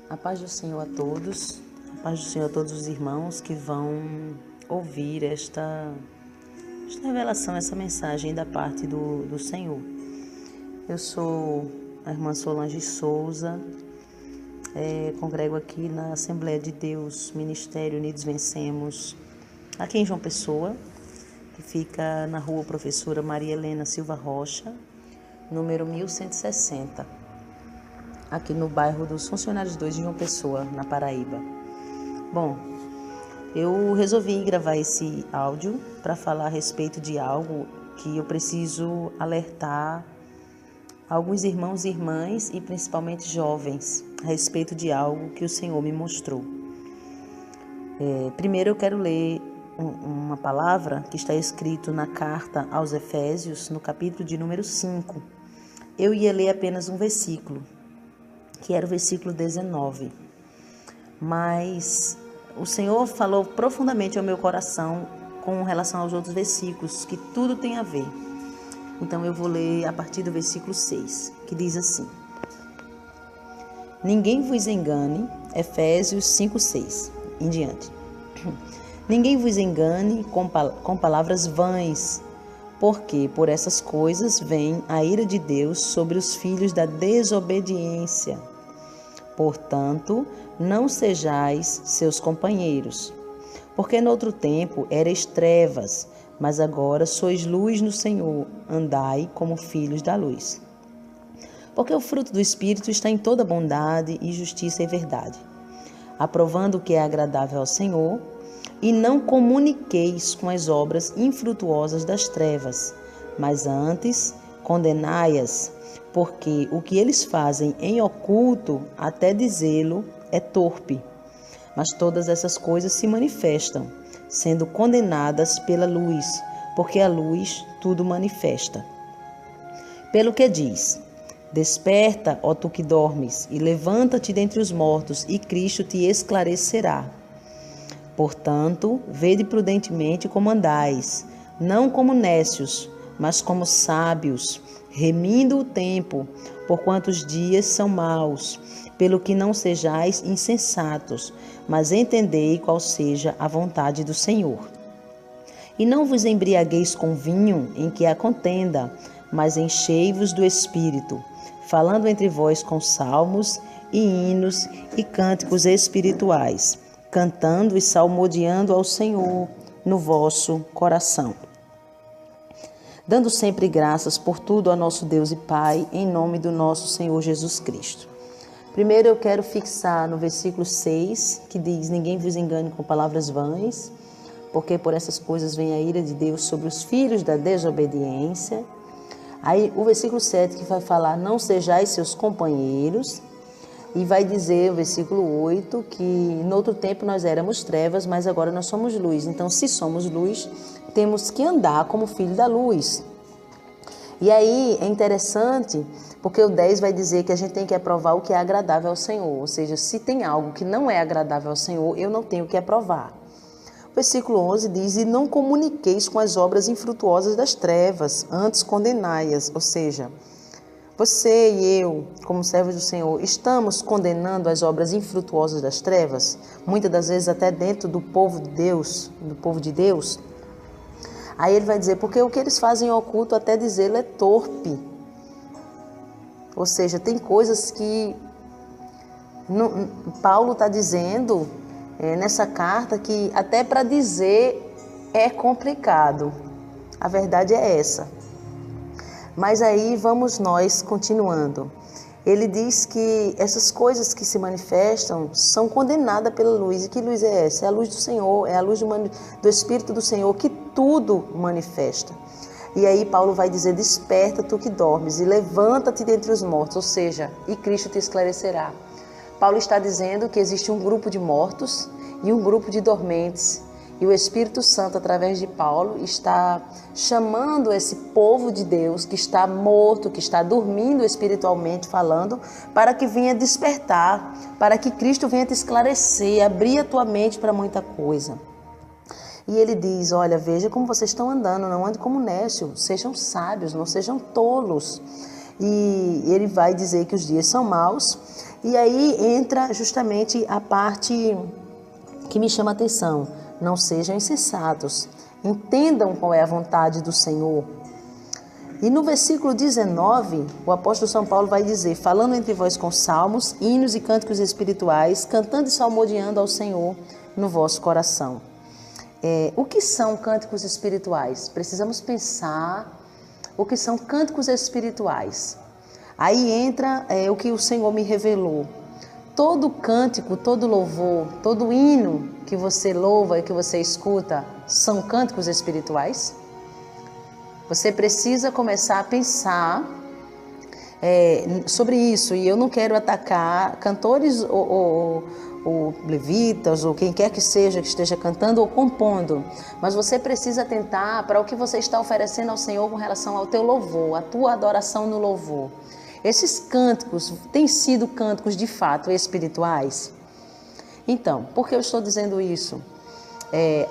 A paz do Senhor a todos, a paz do Senhor a todos os irmãos que vão ouvir esta revelação, essa mensagem da parte do Senhor. Eu sou a irmã Solange Souza, congrego aqui na Assembleia de Deus, Ministério Unidos Vencemos, aqui em João Pessoa, que fica na rua Professora Maria Helena Silva Rocha, número 1160. Aqui no bairro dos Funcionários 2 de João Pessoa, na Paraíba. Bom, eu resolvi gravar esse áudio para falar a respeito de algo que eu preciso alertar alguns irmãos e irmãs e principalmente jovens a respeito de algo que o Senhor me mostrou. Primeiro eu quero ler uma palavra que está escrito na carta aos Efésios, no capítulo de número 5. Eu ia ler apenas um versículo, que era o versículo 19. Mas o Senhor falou profundamente ao meu coração com relação aos outros versículos, que tudo tem a ver. Então eu vou ler a partir do versículo 6, que diz assim: Ninguém vos engane, Efésios 5:6 em diante. Ninguém vos engane com palavras vãs, porque por essas coisas vem a ira de Deus sobre os filhos da desobediência. Portanto, não sejais seus companheiros, porque noutro tempo erais trevas, mas agora sois luz no Senhor, andai como filhos da luz. Porque o fruto do Espírito está em toda bondade e justiça e verdade, aprovando o que é agradável ao Senhor, e não comuniqueis com as obras infrutuosas das trevas, mas antes condenai-as, porque o que eles fazem em oculto, até dizê-lo, é torpe. Mas todas essas coisas se manifestam, sendo condenadas pela luz, porque a luz tudo manifesta. Pelo que diz: Desperta, ó tu que dormes, e levanta-te dentre os mortos, e Cristo te esclarecerá. Portanto, vede prudentemente como andais, não como nécios, mas como sábios, remindo o tempo, porquanto os dias são maus, pelo que não sejais insensatos, mas entendei qual seja a vontade do Senhor. E não vos embriagueis com vinho em que há contenda, mas enchei-vos do Espírito, falando entre vós com salmos e hinos e cânticos espirituais, cantando e salmodiando ao Senhor no vosso coração, dando sempre graças por tudo a nosso Deus e Pai, em nome do nosso Senhor Jesus Cristo. Primeiro eu quero fixar no versículo 6, que diz: Ninguém vos engane com palavras vãs, porque por essas coisas vem a ira de Deus sobre os filhos da desobediência. Aí o versículo 7 que vai falar: Não sejais seus companheiros. E vai dizer o versículo 8 que no outro tempo nós éramos trevas, mas agora nós somos luz. Então, se somos luz, temos que andar como filho da luz. E aí é interessante, porque o 10 vai dizer que a gente tem que aprovar o que é agradável ao Senhor. Ou seja, se tem algo que não é agradável ao Senhor, eu não tenho que aprovar. O versículo 11 diz: E não comuniqueis com as obras infrutuosas das trevas, antes condenai-as. Ou seja, você e eu, como servos do Senhor, estamos condenando as obras infrutuosas das trevas, muitas das vezes até dentro do povo de Deus. Aí ele vai dizer, porque o que eles fazem em oculto, até dizê-lo, é torpe. Ou seja, tem coisas que Paulo está dizendo nessa carta que até para dizer é complicado. A verdade é essa. Mas aí vamos nós continuando. Ele diz que essas coisas que se manifestam são condenadas pela luz. E que luz é essa? É a luz do Senhor, é a luz do Espírito do Senhor que tudo manifesta. E aí Paulo vai dizer: Desperta tu que dormes e levanta-te dentre os mortos, ou seja, e Cristo te esclarecerá. Paulo está dizendo que existe um grupo de mortos e um grupo de dormentes. E o Espírito Santo, através de Paulo, está chamando esse povo de Deus que está morto, que está dormindo espiritualmente falando, para que venha despertar, para que Cristo venha te esclarecer, abrir a tua mente para muita coisa. E ele diz: olha, veja como vocês estão andando, não ande como nécio, sejam sábios, não sejam tolos. E ele vai dizer que os dias são maus E aí entra justamente a parte que me chama a atenção. Não sejam insensatos, entendam qual é a vontade do Senhor. E no versículo 19, o apóstolo São Paulo vai dizer: falando entre vós com salmos, hinos e cânticos espirituais, cantando e salmodiando ao Senhor no vosso coração. O que são cânticos espirituais? Precisamos pensar o que são cânticos espirituais. Aí entra o que o Senhor me revelou. Todo cântico, todo louvor, todo hino que você louva e que você escuta são cânticos espirituais? Você precisa começar a pensar sobre isso. E eu não quero atacar cantores ou levitas ou quem quer que seja que esteja cantando ou compondo. Mas você precisa atentar para o que você está oferecendo ao Senhor com relação ao teu louvor, a tua adoração no louvor. Esses cânticos têm sido cânticos de fato espirituais? Então, por que eu estou dizendo isso?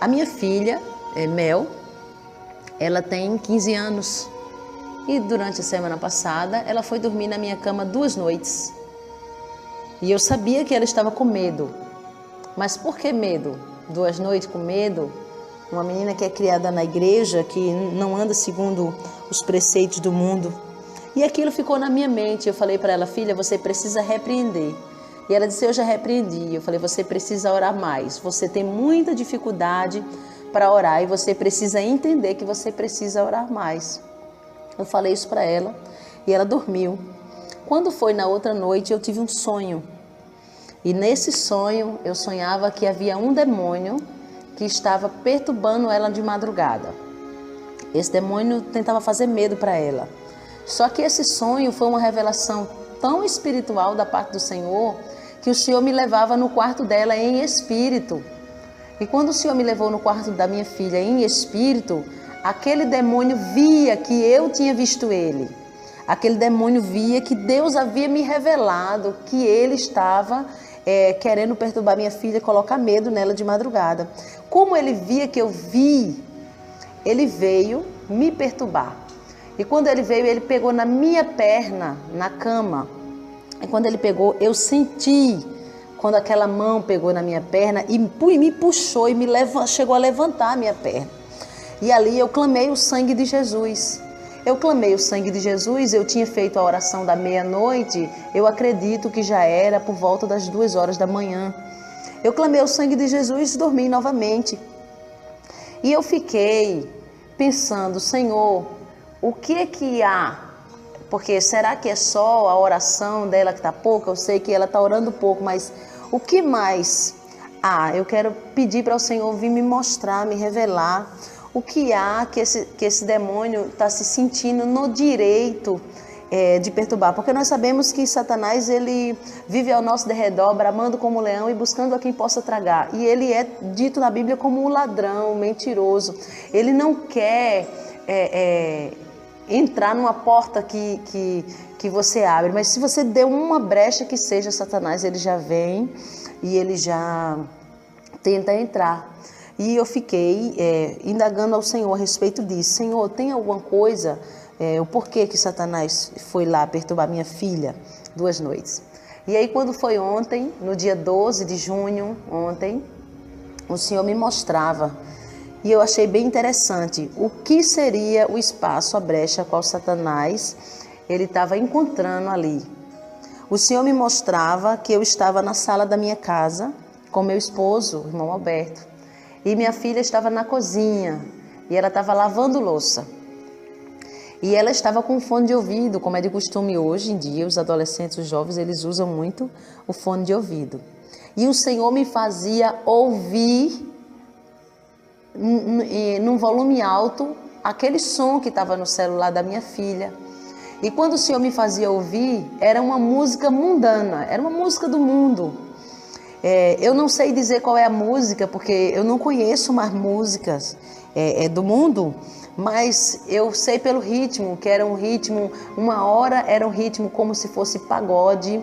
A minha filha, Mel, ela tem 15 anos e durante a semana passada ela foi dormir na minha cama 2 noites. E eu sabia que ela estava com medo. Mas por que medo? 2 noites com medo? Uma menina que é criada na igreja, que não anda segundo os preceitos do mundo. E aquilo ficou na minha mente. Eu falei para ela: filha, você precisa repreender. E ela disse: eu já repreendi. Eu falei: você precisa orar mais. Você tem muita dificuldade para orar e você precisa entender que você precisa orar mais. Eu falei isso para ela e ela dormiu. Quando foi na outra noite, eu tive um sonho. E nesse sonho, eu sonhava que havia um demônio que estava perturbando ela de madrugada. Esse demônio tentava fazer medo para ela. Só que esse sonho foi uma revelação tão espiritual da parte do Senhor, que o Senhor me levava no quarto dela em espírito. E quando o Senhor me levou no quarto da minha filha em espírito, aquele demônio via que eu tinha visto ele. Aquele demônio via que Deus havia me revelado que ele estava querendo perturbar minha filha, colocar medo nela de madrugada. Como ele via que eu vi, ele veio me perturbar. E quando ele veio, ele pegou na minha perna, na cama. E quando ele pegou, eu senti, quando aquela mão pegou na minha perna e me puxou e chegou a levantar a minha perna. E ali eu clamei o sangue de Jesus. Eu clamei o sangue de Jesus, eu tinha feito a oração da meia-noite, eu acredito que já era por volta das 2 horas da manhã. Eu clamei o sangue de Jesus e dormi novamente. E eu fiquei pensando: Senhor, o que há? Porque será que é só a oração dela que está pouca? Eu sei que ela está orando pouco, mas o que mais há? Eu quero pedir para o Senhor vir me mostrar, me revelar o que há que esse demônio está se sentindo no direito de perturbar. Porque nós sabemos que Satanás, ele vive ao nosso derredor, bramando como leão e buscando a quem possa tragar. E ele é dito na Bíblia como um ladrão, um mentiroso. Ele não quer entrar numa porta que você abre, mas se você der uma brecha que seja, Satanás, ele já vem e ele já tenta entrar. E eu fiquei indagando ao Senhor a respeito disso. Senhor, tem alguma coisa, o porquê que Satanás foi lá perturbar minha filha 2 noites? E aí quando foi ontem, no dia 12 de junho, ontem, o Senhor me mostrava, e eu achei bem interessante, o que seria o espaço, a brecha a qual Satanás ele estava encontrando ali. O Senhor me mostrava que eu estava na sala da minha casa com meu esposo, o irmão Alberto. E minha filha estava na cozinha e ela estava lavando louça. E ela estava com fone de ouvido, como é de costume hoje em dia, os adolescentes, os jovens, eles usam muito o fone de ouvido. E o Senhor me fazia ouvir num volume alto aquele som que estava no celular da minha filha. E quando o Senhor me fazia ouvir, era uma música mundana, era uma música do mundo. Eu não sei dizer qual é a música, porque eu não conheço mais músicas do mundo, mas eu sei pelo ritmo, que era um ritmo, uma hora era um ritmo como se fosse pagode,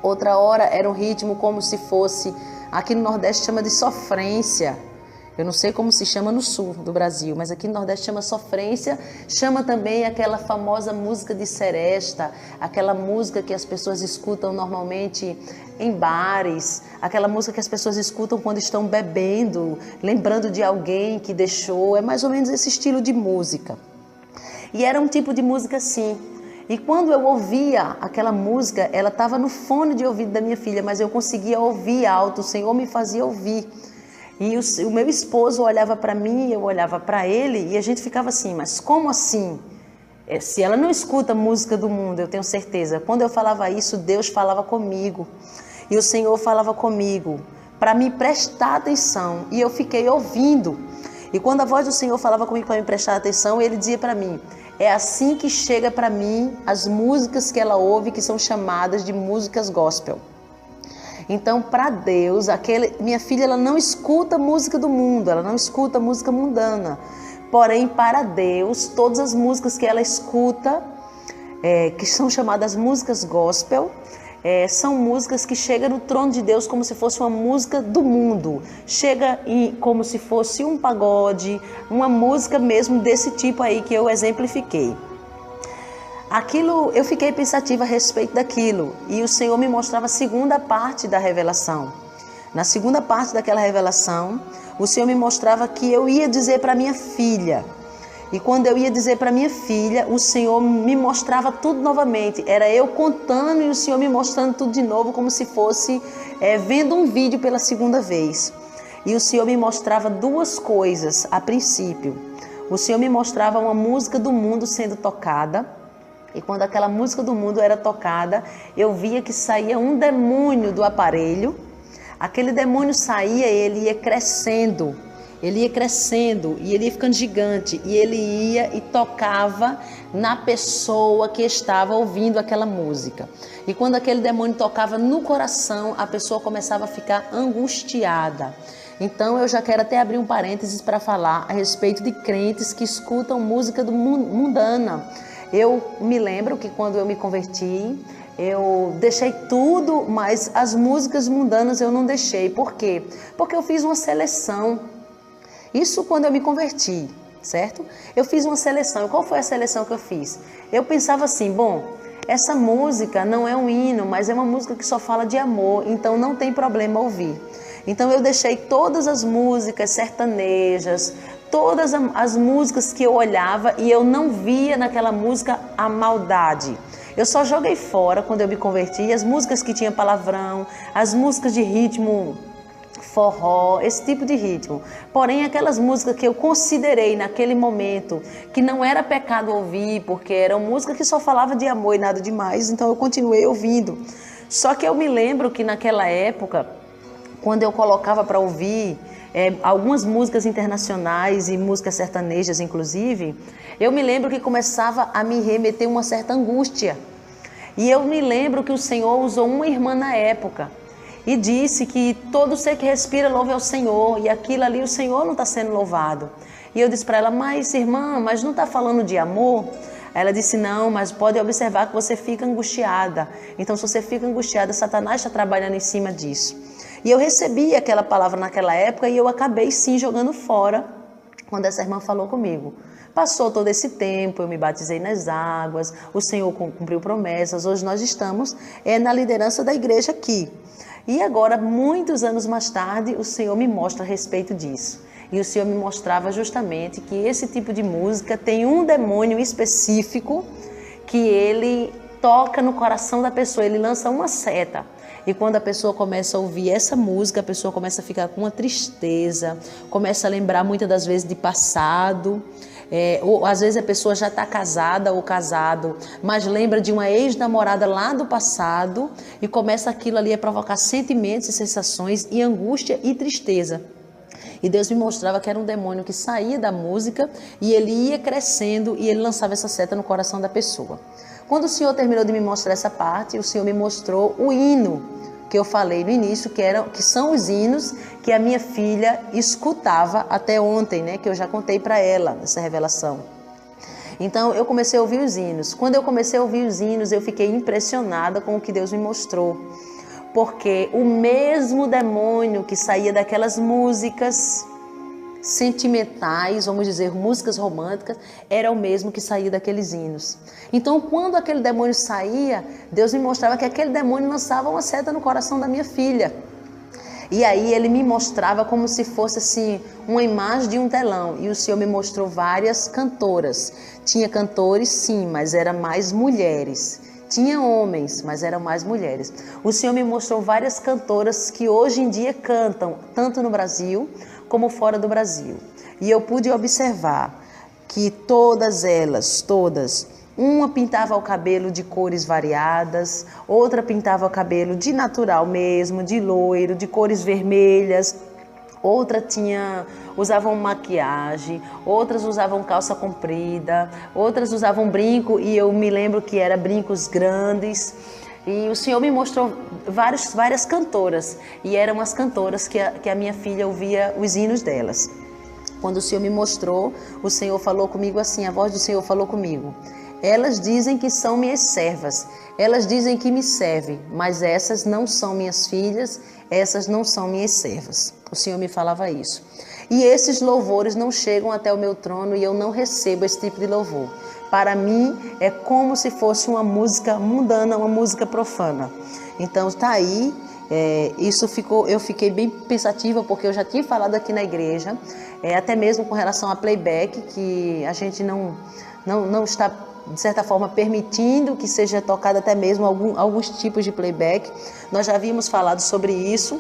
outra hora era um ritmo como se fosse, aqui no Nordeste chama de sofrência. Eu não sei como se chama no sul do Brasil, mas aqui no Nordeste chama sofrência, chama também aquela famosa música de seresta, aquela música que as pessoas escutam normalmente em bares, aquela música que as pessoas escutam quando estão bebendo, lembrando de alguém que deixou, é mais ou menos esse estilo de música. E era um tipo de música assim. E quando eu ouvia aquela música, ela estava no fone de ouvido da minha filha, mas eu conseguia ouvir alto, o Senhor me fazia ouvir. E o meu esposo olhava para mim, eu olhava para ele e a gente ficava assim, mas como assim? Se ela não escuta música do mundo, eu tenho certeza. Quando eu falava isso, Deus falava comigo. E o Senhor falava comigo para me prestar atenção. E eu fiquei ouvindo. E quando a voz do Senhor falava comigo para me prestar atenção, ele dizia para mim, é assim que chega para mim as músicas que ela ouve, que são chamadas de músicas gospel. Então, para Deus, minha filha ela não escuta música do mundo, ela não escuta música mundana. Porém, para Deus, todas as músicas que ela escuta, que são chamadas músicas gospel, são músicas que chegam no trono de Deus como se fosse uma música do mundo. Chega como se fosse um pagode, uma música mesmo desse tipo aí que eu exemplifiquei. Aquilo, eu fiquei pensativa a respeito daquilo e o Senhor me mostrava a segunda parte da revelação. Na segunda parte daquela revelação, o Senhor me mostrava que eu ia dizer para minha filha. E quando eu ia dizer para minha filha, o Senhor me mostrava tudo novamente. Era eu contando e o Senhor me mostrando tudo de novo, como se fosse vendo um vídeo pela segunda vez. E o Senhor me mostrava duas coisas a princípio. O Senhor me mostrava uma música do mundo sendo tocada. E quando aquela música do mundo era tocada, eu via que saía um demônio do aparelho. Aquele demônio saía e ele ia crescendo. Ele ia crescendo e ele ia ficando gigante. E ele ia e tocava na pessoa que estava ouvindo aquela música. E quando aquele demônio tocava no coração, a pessoa começava a ficar angustiada. Então eu já quero até abrir um parênteses para falar a respeito de crentes que escutam música mundana. Eu me lembro que quando eu me converti, eu deixei tudo, mas as músicas mundanas eu não deixei. Por quê? Porque eu fiz uma seleção. Isso quando eu me converti, certo? Eu fiz uma seleção. E qual foi a seleção que eu fiz? Eu pensava assim, bom, essa música não é um hino, mas é uma música que só fala de amor, então não tem problema ouvir. Então eu deixei todas as músicas sertanejas, todas as músicas que eu olhava e eu não via naquela música a maldade. Eu só joguei fora quando eu me converti as músicas que tinham palavrão, as músicas de ritmo forró, esse tipo de ritmo. Porém, aquelas músicas que eu considerei naquele momento que não era pecado ouvir, porque eram músicas que só falavam de amor e nada demais, então eu continuei ouvindo. Só que eu me lembro que naquela época, quando eu colocava para ouvir algumas músicas internacionais e músicas sertanejas, inclusive, eu me lembro que começava a me remeter uma certa angústia. E eu me lembro que o Senhor usou uma irmã na época e disse que todo ser que respira louve ao Senhor, e aquilo ali o Senhor não está sendo louvado. E eu disse para ela, mas irmã, mas não está falando de amor? Ela disse, não, mas pode observar que você fica angustiada. Então, se você fica angustiada, Satanás está trabalhando em cima disso. E eu recebi aquela palavra naquela época e eu acabei sim jogando fora quando essa irmã falou comigo. Passou todo esse tempo, eu me batizei nas águas, o Senhor cumpriu promessas, hoje nós estamos na liderança da igreja aqui. E agora, muitos anos mais tarde, o Senhor me mostra a respeito disso. E o Senhor me mostrava justamente que esse tipo de música tem um demônio específico que ele toca no coração da pessoa, ele lança uma seta. E quando a pessoa começa a ouvir essa música, a pessoa começa a ficar com uma tristeza, começa a lembrar muitas das vezes de passado, ou às vezes a pessoa já está casada ou casado, mas lembra de uma ex-namorada lá do passado e começa aquilo ali a provocar sentimentos e sensações e angústia e tristeza. E Deus me mostrava que era um demônio que saía da música e ele ia crescendo e ele lançava essa seta no coração da pessoa. Quando o Senhor terminou de me mostrar essa parte, o Senhor me mostrou o hino que eu falei no início, que são os hinos que a minha filha escutava até ontem, né? Que eu já contei para ela essa revelação. Então eu comecei a ouvir os hinos. Quando eu comecei a ouvir os hinos, eu fiquei impressionada com o que Deus me mostrou. Porque o mesmo demônio que saía daquelas músicas, sentimentais, vamos dizer, músicas românticas, era o mesmo que saía daqueles hinos. Então, quando aquele demônio saía, Deus me mostrava que aquele demônio lançava uma seta no coração da minha filha. E aí ele me mostrava como se fosse assim, uma imagem de um telão. E o Senhor me mostrou várias cantoras. Tinha cantores, sim, mas eram mais mulheres. Tinha homens, mas eram mais mulheres. O Senhor me mostrou várias cantoras que hoje em dia cantam, tanto no Brasil como fora do Brasil. E eu pude observar que todas elas, uma pintava o cabelo de cores variadas, outra pintava o cabelo de natural mesmo, de loiro, de cores vermelhas, outra usavam maquiagem, outras usavam calça comprida, outras usavam brinco, e eu me lembro que eram brincos grandes. E o Senhor me mostrou várias cantoras, e eram as cantoras que a minha filha ouvia os hinos delas. Quando o Senhor me mostrou, o Senhor falou comigo assim, a voz do Senhor falou comigo: elas dizem que são minhas servas, elas dizem que me servem, mas essas não são minhas filhas, essas não são minhas servas. O Senhor me falava isso. E esses louvores não chegam até o meu trono e eu não recebo esse tipo de louvor. Para mim é como se fosse uma música mundana, uma música profana. Então está aí, eu fiquei bem pensativa porque eu já tinha falado aqui na igreja, até mesmo com relação a playback, que a gente não está, de certa forma, permitindo que seja tocado até mesmo alguns tipos de playback. Nós já havíamos falado sobre isso,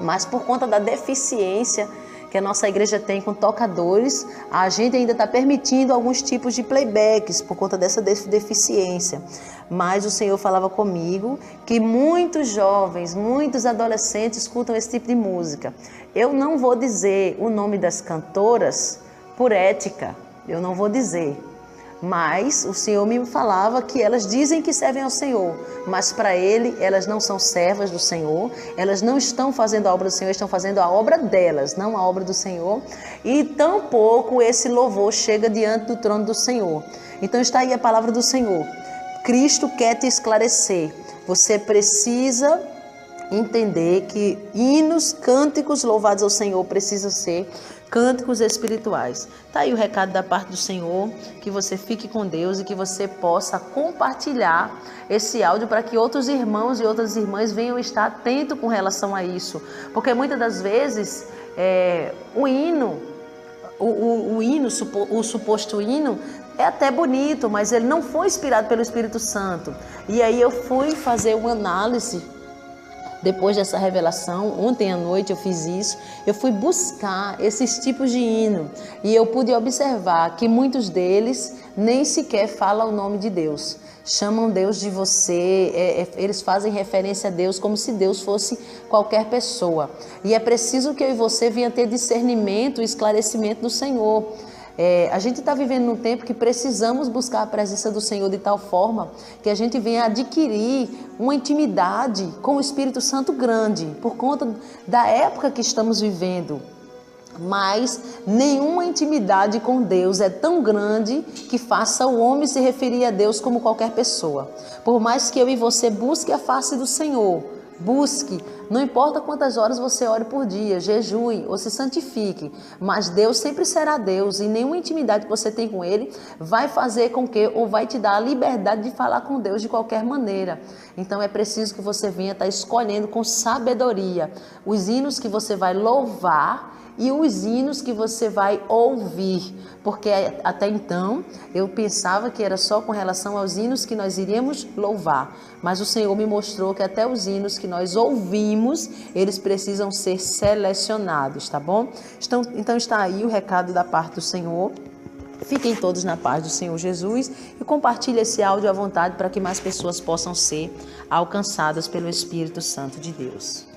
mas por conta da deficiência que a nossa igreja tem com tocadores, a gente ainda está permitindo alguns tipos de playbacks por conta dessa deficiência. Mas o Senhor falava comigo que muitos jovens, muitos adolescentes escutam esse tipo de música. Eu não vou dizer o nome das cantoras por ética, eu não vou dizer. Mas o Senhor me falava que elas dizem que servem ao Senhor, mas para Ele elas não são servas do Senhor, elas não estão fazendo a obra do Senhor, estão fazendo a obra delas, não a obra do Senhor, e tampouco esse louvor chega diante do trono do Senhor. Então está aí a palavra do Senhor. Cristo quer te esclarecer. Você precisa entender que hinos, cânticos louvados ao Senhor precisam ser cânticos espirituais. Tá aí o recado da parte do Senhor, que você fique com Deus e que você possa compartilhar esse áudio para que outros irmãos e outras irmãs venham estar atentos com relação a isso. Porque muitas das vezes o suposto hino é até bonito, mas ele não foi inspirado pelo Espírito Santo. E aí eu fui fazer uma análise. Depois dessa revelação, ontem à noite eu fiz isso, eu fui buscar esses tipos de hino e eu pude observar que muitos deles nem sequer falam o nome de Deus. Chamam Deus de você, eles fazem referência a Deus como se Deus fosse qualquer pessoa. E é preciso que eu e você venha ter discernimento e esclarecimento do Senhor. A gente está vivendo num tempo que precisamos buscar a presença do Senhor de tal forma que a gente venha adquirir uma intimidade com o Espírito Santo grande, por conta da época que estamos vivendo. Mas nenhuma intimidade com Deus é tão grande que faça o homem se referir a Deus como qualquer pessoa. Por mais que eu e você busque a face do Senhor, busque, não importa quantas horas você ore por dia, jejue ou se santifique, mas Deus sempre será Deus e nenhuma intimidade que você tem com Ele vai fazer com que, ou vai te dar a liberdade de falar com Deus de qualquer maneira. Então é preciso que você venha estar escolhendo com sabedoria os hinos que você vai louvar e os hinos que você vai ouvir, porque até então eu pensava que era só com relação aos hinos que nós iríamos louvar, mas o Senhor me mostrou que até os hinos que nós ouvimos, eles precisam ser selecionados, tá bom? Então está aí o recado da parte do Senhor. Fiquem todos na paz do Senhor Jesus e compartilhe esse áudio à vontade para que mais pessoas possam ser alcançadas pelo Espírito Santo de Deus.